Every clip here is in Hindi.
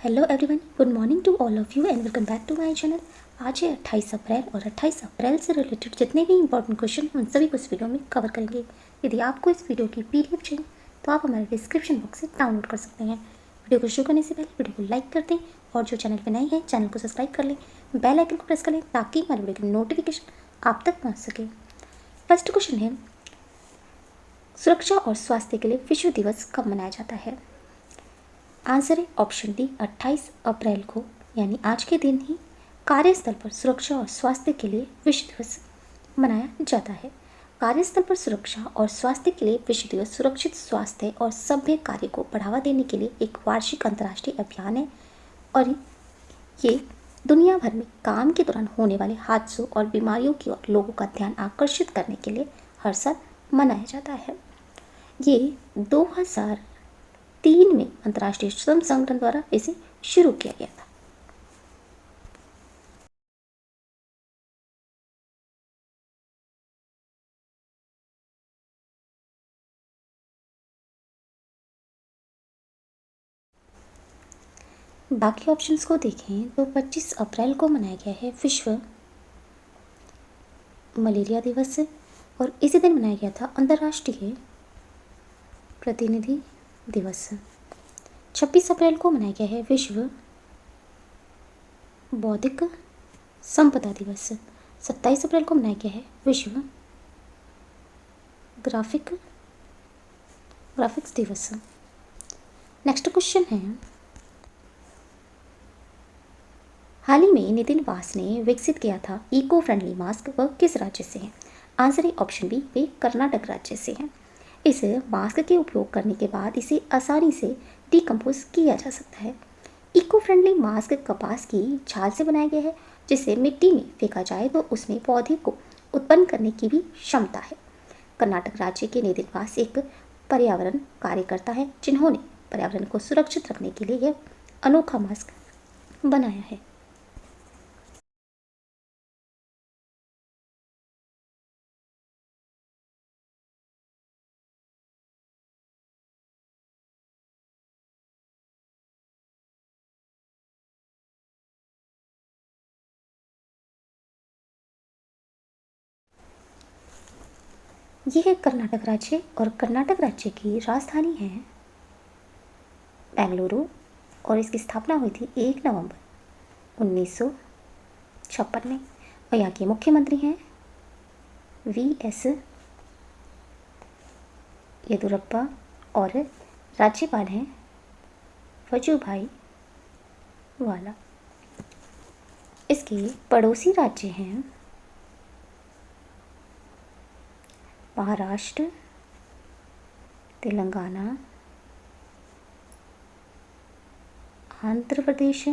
Hello everyone, good morning to all of you and welcome back to my channel. आज है 28 अप्रैल और 28 अप्रैल से रिलेटेड जितने भी इंपॉर्टेंट क्वेश्चन हैं उन सभी को इस वीडियो में कवर करेंगे। यदि आपको इस वीडियो की पीडीएफ चाहिए तो आप हमारे डिस्क्रिप्शन बॉक्स से डाउनलोड कर सकते हैं। वीडियो को शुरू करने से पहले वीडियो को लाइक कर दें और जो चैनल पर नए हैं चैनल को सब्सक्राइब कर लें, बेल आइकन को प्रेस कर लें ताकि हमारे वीडियो की नोटिफिकेशन आप तक पहुँच सके। फर्स्ट क्वेश्चन है, सुरक्षा और स्वास्थ्य के लिए विश्व दिवस कब मनाया जाता है? आंसर है ऑप्शन डी, 28 अप्रैल को, यानी आज के दिन ही कार्यस्थल पर सुरक्षा और स्वास्थ्य के लिए विश्व दिवस मनाया जाता है। कार्यस्थल पर सुरक्षा और स्वास्थ्य के लिए विश्व दिवस सुरक्षित स्वास्थ्य और सभ्य कार्य को बढ़ावा देने के लिए एक वार्षिक अंतर्राष्ट्रीय अभियान है और ये दुनिया भर में काम के दौरान होने वाले हादसों और बीमारियों की ओर लोगों का ध्यान आकर्षित करने के लिए हर साल मनाया जाता है। ये 2003 में अंतर्राष्ट्रीय श्रम संगठन द्वारा इसे शुरू किया गया था। बाकी ऑप्शंस को देखें तो 25 अप्रैल को मनाया गया है विश्व मलेरिया दिवस और इसी दिन मनाया गया था अंतर्राष्ट्रीय प्रतिनिधि दिवस। 26 अप्रैल को मनाया गया है विश्व बौद्धिक संपदा दिवस। 27 अप्रैल को मनाया गया है विश्व ग्राफिक्स दिवस। नेक्स्ट क्वेश्चन है, हाल ही में नितिन वास ने विकसित किया था इको फ्रेंडली मास्क वह किस राज्य से है? आंसर है ऑप्शन बी, वे कर्नाटक राज्य से हैं। इस मास्क के उपयोग करने के बाद इसे आसानी से डिकम्पोज किया जा सकता है। इको फ्रेंडली मास्क कपास की छाल से बनाया गया है जिसे मिट्टी में फेंका जाए तो उसमें पौधे को उत्पन्न करने की भी क्षमता है। कर्नाटक राज्य के नितिन वास एक पर्यावरण कार्यकर्ता है जिन्होंने पर्यावरण को सुरक्षित रखने के लिए यह अनोखा मास्क बनाया है। यह है कर्नाटक राज्य और कर्नाटक राज्य की राजधानी है बेंगलुरु और इसकी स्थापना हुई थी 1 नवंबर 1956 में और यहाँ के मुख्यमंत्री हैं वी.एस. येदुरप्पा और राज्यपाल हैं वजुभाई वाला। इसके पड़ोसी राज्य हैं महाराष्ट्र, तेलंगाना, आंध्र प्रदेश,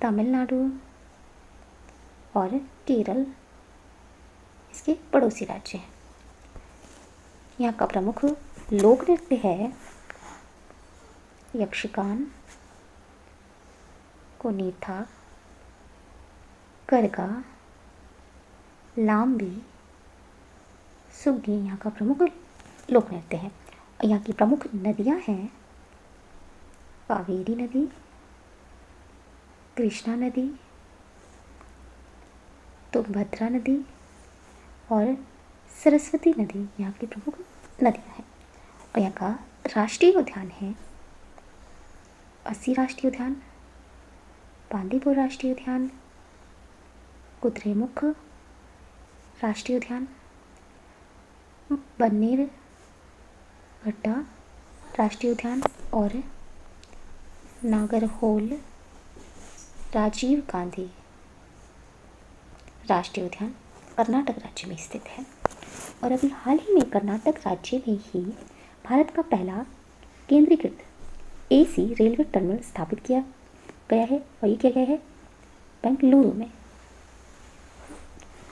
तमिलनाडु और केरल इसके पड़ोसी राज्य हैं। यहाँ का प्रमुख लोक नृत्य है यक्षगान, कोनीथा, करगा, लाम्बी, सुग्गी यहाँ का प्रमुख लोक नृत्य है। और यहाँ की प्रमुख नदियाँ हैं कावेरी नदी, कृष्णा नदी, तुंगभद्रा नदी और सरस्वती नदी यहाँ की प्रमुख नदियाँ हैं। और यहाँ का राष्ट्रीय उद्यान है अस्सी राष्ट्रीय उद्यान, बांदीपुर राष्ट्रीय उद्यान, कुद्रेमुख राष्ट्रीय उद्यान, बन्नेरघट्टा राष्ट्रीय उद्यान और नागरहोल राजीव गांधी राष्ट्रीय उद्यान कर्नाटक राज्य में स्थित है। और अभी हाल ही में कर्नाटक राज्य में ही भारत का पहला केंद्रीकृत एसी रेलवे टर्मिनल स्थापित किया गया है और ये किया गया है बेंगलुरु में।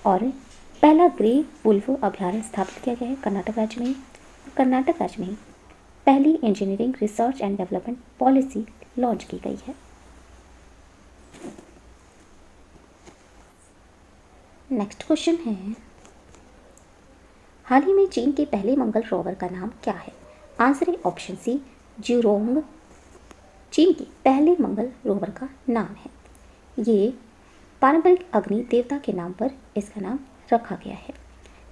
और पहला ग्रे वुल्फ अभयारण्य स्थापित किया गया है कर्नाटक राज्य में ही। कर्नाटक राज्य में ही पहली engineering research and development policy launch की गई है। नेक्स्ट क्वेश्चन है, हाल ही में चीन के पहले मंगल रोवर का नाम क्या है? आंसर है ऑप्शन सी, ज्यूरोंग चीन के पहले मंगल रोवर का नाम है। ये पारंपरिक अग्नि देवता के नाम पर इसका नाम रखा गया है।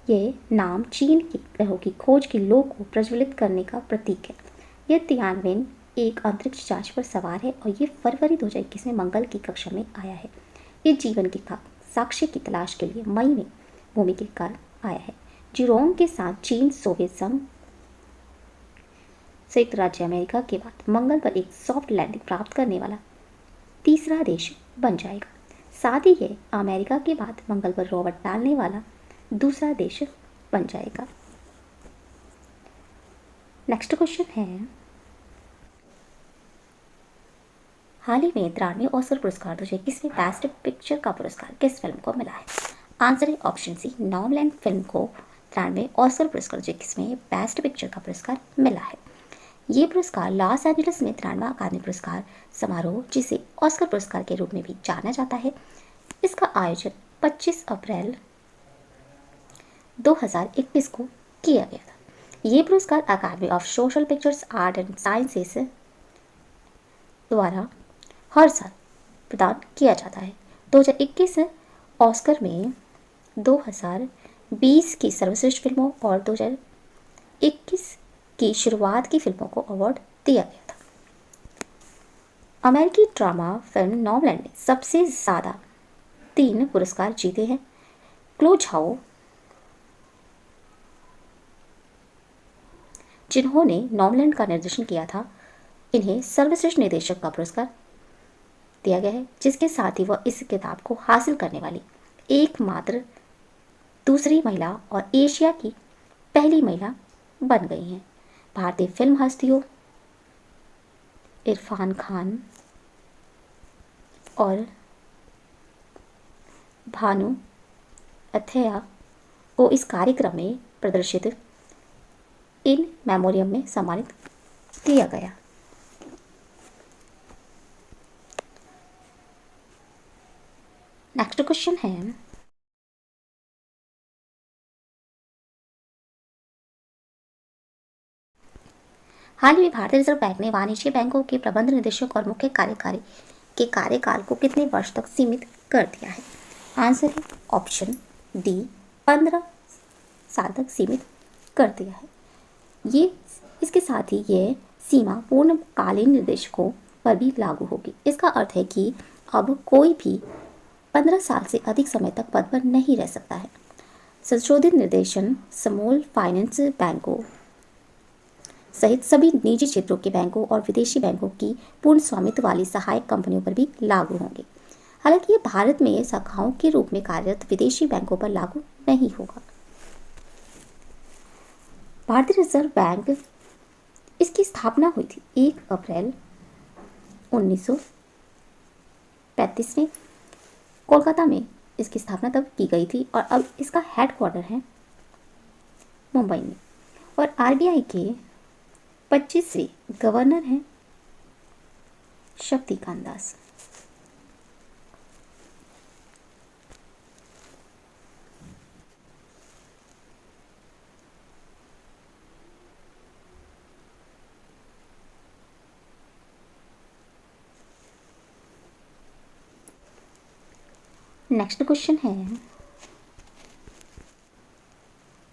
ये नाम चीन के ग्रहों की खोज की लौ को प्रज्वलित करने का प्रतीक है। यह तियानवेन एक अंतरिक्ष जांच पर सवार है और ये फरवरी 2021 में मंगल की कक्षा में आया है। ये जीवन के साक्ष्य की तलाश के लिए मई में भूमि के कारण आया है। जिरोंग के साथ चीन, सोवियत संघ, संयुक्त राज्य अमेरिका के बाद मंगल पर एक सॉफ्ट लैंडिंग प्राप्त करने वाला तीसरा देश बन जाएगा। साथ ही ये अमेरिका के बाद मंगल पर रोवर डालने वाला दूसरा देश बन जाएगा। नेक्स्ट क्वेश्चन है, हाल ही में 93वें ऑस्कर पुरस्कार 2021 में बेस्ट पिक्चर का पुरस्कार किस फिल्म को मिला है? आंसर है ऑप्शन सी, नॉमलैंड फिल्म को 93वें ऑस्कर पुरस्कार 2021 में बेस्ट पिक्चर का पुरस्कार मिला है। ये पुरस्कार लॉस एंजलिस में 93वां अकादमी पुरस्कार समारोह, जिसे ऑस्कर पुरस्कार के रूप में भी जाना जाता है, इसका आयोजन 25 अप्रैल 2021 को किया गया था। ये पुरस्कार academy of social pictures, art and sciences द्वारा हर साल प्रदान किया जाता है। 2021 ऑस्कर में 2020 की सर्वश्रेष्ठ फिल्मों और 2021 की शुरुआत की फिल्मों को अवार्ड दिया गया था। अमेरिकी ड्रामा फिल्म नॉमलैंड ने सबसे ज़्यादा 3 पुरस्कार जीते हैं। क्लो झाओ, जिन्होंने नॉमलैंड का निर्देशन किया था, इन्हें सर्वश्रेष्ठ निर्देशक का पुरस्कार दिया गया है, जिसके साथ ही वह इस किताब को हासिल करने वाली एकमात्र दूसरी महिला और एशिया की पहली महिला बन गई हैं। भारतीय फिल्म हस्तियों इरफान खान और भानु अथैया को इस कार्यक्रम में प्रदर्शित इन मेमोरियम में सम्मानित किया गया। नेक्स्ट क्वेश्चन है, हाल ही में भारतीय रिजर्व बैंक ने वाणिज्य बैंकों के प्रबंध निदेशक और मुख्य कार्यकारी के कार्यकाल को कितने वर्ष तक सीमित कर दिया है? आंसर है ऑप्शन डी, 15 साल तक सीमित कर दिया है। ये इसके साथ ही यह सीमा पूर्णकालीन निदेशकों पर भी लागू होगी। इसका अर्थ है कि अब कोई भी 15 साल से अधिक समय तक पद पर नहीं रह सकता है। संशोधित निर्देशन स्मॉल फाइनेंस बैंकों सहित सभी निजी क्षेत्रों के बैंकों और विदेशी बैंकों की पूर्ण स्वामित्व वाली सहायक कंपनियों पर भी लागू होंगे। हालांकि ये भारत में शाखाओं के रूप में कार्यरत विदेशी बैंकों पर लागू नहीं होगा। भारतीय रिजर्व बैंक, इसकी स्थापना हुई थी 1 अप्रैल 1935 में। कोलकाता में इसकी स्थापना तब की गई थी और अब इसका हेडक्वार्टर है मुंबई में। और आरबीआई के 25वें गवर्नर हैं शक्तिकांत दास। नेक्स्ट क्वेश्चन है,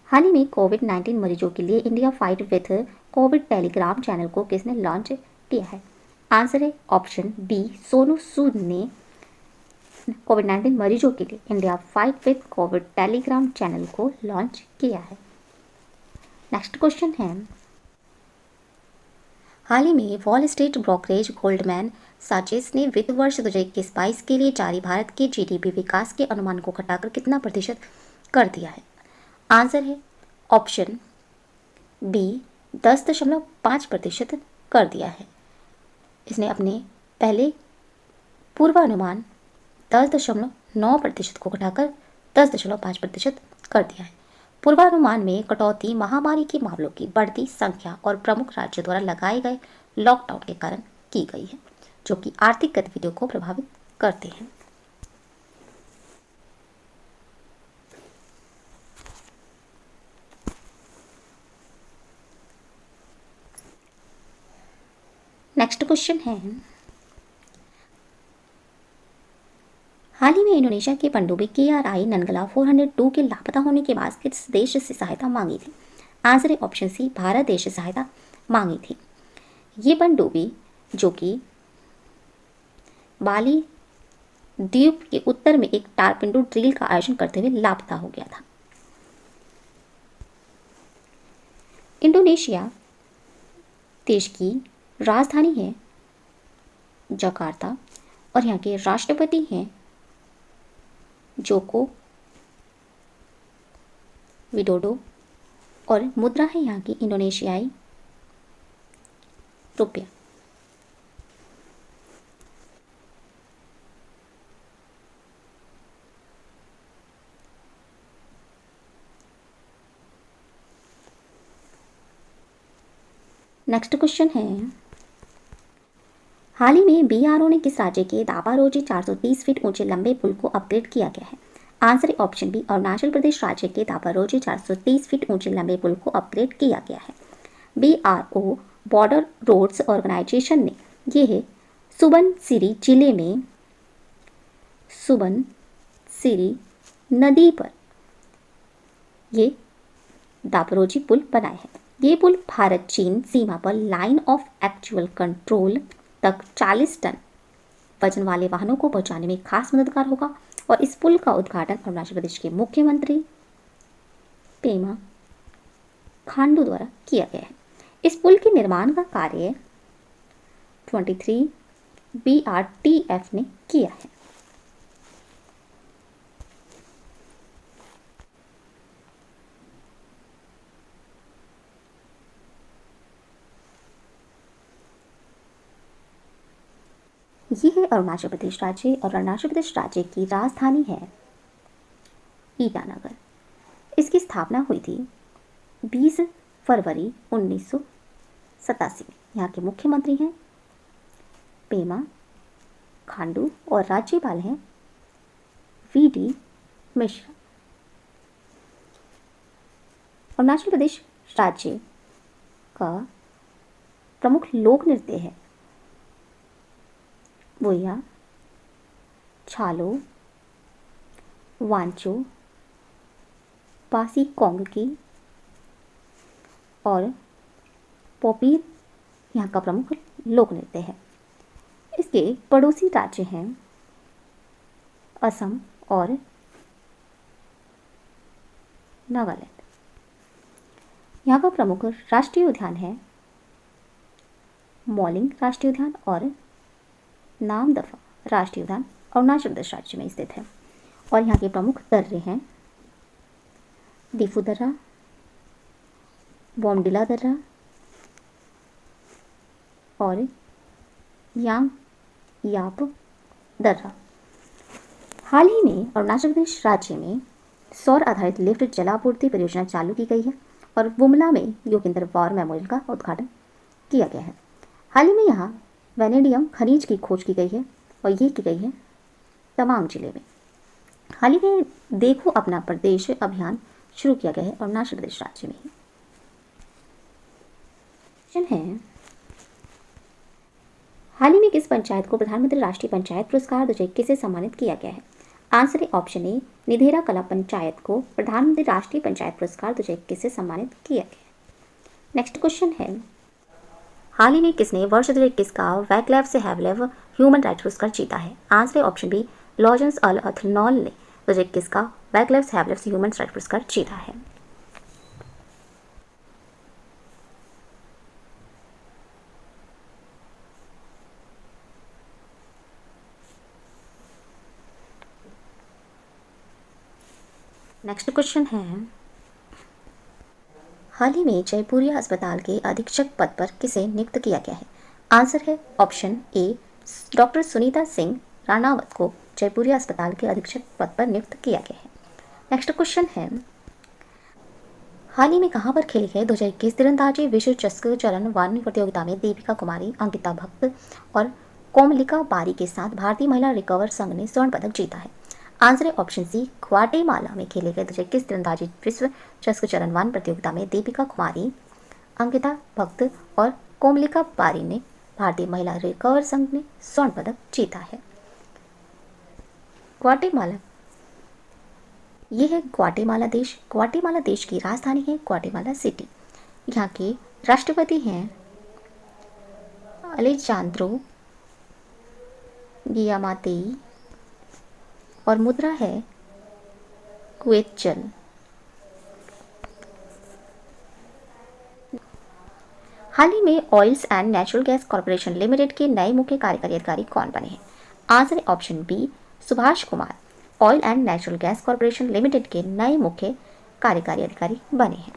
हाल ही में कोविड-19 मरीजों के लिए India fight with Covid Telegram channel को किसने लॉन्च किया है? आंसर है ऑप्शन बी, सोनू सूद ने कोविड-19 मरीजों के लिए India fight with Covid Telegram channel को लॉन्च किया है। नेक्स्ट क्वेश्चन है, हाल ही में वॉल स्ट्रीट ब्रोकरेज गोल्डमैन साचेस ने वित्त वर्ष 2021-22 के लिए जारी भारत के जीडीपी विकास के अनुमान को घटाकर कितना प्रतिशत कर दिया है? आंसर है ऑप्शन बी, 10.5% कर दिया है। इसने अपने पहले पूर्वानुमान 10.9% को घटाकर 10.5% कर दिया है। पूर्वानुमान में कटौती महामारी के मामलों की बढ़ती संख्या और प्रमुख राज्यों द्वारा लगाए गए लॉकडाउन के कारण की गई है, जो कि आर्थिक गतिविधियों को प्रभावित करते हैं। नेक्स्ट क्वेश्चन है, हाल ही में इंडोनेशिया के पनडुब्बी KRI ननगला 402 के लापता होने के बाद किस देश से सहायता मांगी थी? आंसर है ऑप्शन सी, भारत देश से सहायता मांगी थी। ये पनडुब्बी जो कि बाली द्वीप के उत्तर में एक टारपिंडो ड्रिल का आयोजन करते हुए लापता हो गया था। इंडोनेशिया देश की राजधानी है जकार्ता और यहाँ के राष्ट्रपति हैं जोको विडोडो और मुद्रा है यहाँ की इंडोनेशियाई रुपया। नेक्स्ट क्वेश्चन है, हाल ही में BRO ने किस राज्य के दापारोजी 430 फीट ऊंचे लंबे पुल को अपग्रेड किया गया है? आंसर है ऑप्शन बी, अरुणाचल प्रदेश राज्य के दापारोजी 430 फीट ऊंचे लंबे पुल को अपग्रेड किया गया है। BRO बॉर्डर रोड्स ऑर्गेनाइजेशन ने यह सुबनसिरी जिले में सुबनसिरी नदी पर ये दापारोजी पुल बनाए हैं। ये पुल भारत चीन सीमा पर लाइन ऑफ एक्चुअल कंट्रोल तक 40 टन वजन वाले वाहनों को पहुंचाने में खास मददगार होगा और इस पुल का उद्घाटन अरुणाचल प्रदेश के मुख्यमंत्री पेमा खांडू द्वारा किया गया है। इस पुल के निर्माण का कार्य 23 BRTF ने किया है। ये है अरुणाचल प्रदेश राज्य और अरुणाचल प्रदेश राज्य की राजधानी है ईटानगर। इसकी स्थापना हुई थी 20 फरवरी 1987 में। यहाँ के मुख्यमंत्री हैं पेमा खांडू और राज्यपाल हैं VD मिश्रा। अरुणाचल प्रदेश राज्य का प्रमुख लोक नृत्य है बोया, छालो, वांचो, पासी कोंगकी और पोपीर यहाँ का प्रमुख लोक नृत्य है। इसके पड़ोसी राज्य हैं असम और नागालैंड। यहाँ का प्रमुख राष्ट्रीय उद्यान है मॉलिंग राष्ट्रीय उद्यान और नामदफा राष्ट्रीय उद्यान अरुणाचल प्रदेश राज्य में स्थित है। और यहाँ के प्रमुख दर्रे हैं दीफू दर्रा, बोमडिला दर्रा और यांग याप दर्रा। हाल ही में अरुणाचल प्रदेश राज्य में सौर आधारित लिफ्ट जलापूर्ति परियोजना चालू की गई है और बुमला में योगेंद्र वॉर मेमोरियल का उद्घाटन किया गया है। हाल ही में यहाँ वैनेडियम खनिज की खोज की गई है और ये की गई है तवांग जिले में। हाल ही में देखो अपना प्रदेश अभियान शुरू किया गया है अरुणाचल प्रदेश राज्य में। क्वेश्चन है, हाल ही में किस पंचायत को प्रधानमंत्री राष्ट्रीय पंचायत पुरस्कार 2021 से सम्मानित किया गया है? आंसर है ऑप्शन ए, निधेरा कला पंचायत को प्रधानमंत्री राष्ट्रीय पंचायत पुरस्कार 2021 से सम्मानित किया गया है। नेक्स्ट क्वेश्चन है, हाल ही में किसने वर्ष 2021 का वैक्लेव से हैवलेव ह्यूमन राइट्स पुरस्कार जीता है? आंसर है ऑप्शन बी, लॉरेंस अल अथनॉल ने 2021 का वैक्लेव से हैवलेव से ह्यूमन राइट्स पुरस्कार जीता है। नेक्स्ट क्वेश्चन है, हाल ही में जयपुरिया अस्पताल के अधीक्षक पद पर किसे नियुक्त किया गया है? आंसर है option A, doctor Sunita Singh Ranawat को जयपुरिया अस्पताल के अधीक्षक पद पर नियुक्त किया गया है। नेक्स्ट क्वेश्चन है, हाल ही में कहां पर खेली गई 2021 तीरंदाजी विश्व चस्क चरण 1 प्रतियोगिता में दीपिका कुमारी, अंकिता भक्त और कोमलिका बारी के साथ भारतीय महिला रिकवर संघ ने स्वर्ण पदक जीता है? आंसर है ऑप्शन सी, ग्वाटेमाला में खेले गए 2021 तीरंदाजी विश्व चस्क चरण 1 प्रतियोगिता में दीपिका कुमारी, अंकिता भक्त और कोमलिका बारी ने भारतीय महिला रिकर्व संघ ने स्वर्ण पदक जीता है? ग्वाटेमाला, ये है ग्वाटेमाला देश। ग्वाटेमाला देश की राजधानी है ग्वाटेमाला सिटी। यहाँ के राष्ट्रपति हैं अलेजांद्रो गियामातेई और मुद्रा है क्वेतचल। हाल ही में oils and natural gas corporation limited के नए मुख्य कार्यकारी अधिकारी कौन बने हैं? आंसर है option B, Subhash Kumar. Oil and natural gas corporation limited के नए मुख्य कार्यकारी अधिकारी बने हैं।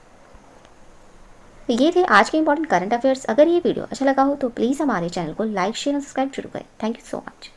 ये थे आज के इंपॉर्टेंट करंट अफेयर्स। अगर ये वीडियो अच्छा लगा हो तो प्लीज़ हमारे चैनल को लाइक, शेयर और सब्सक्राइब जरूर करें। Thank you so much.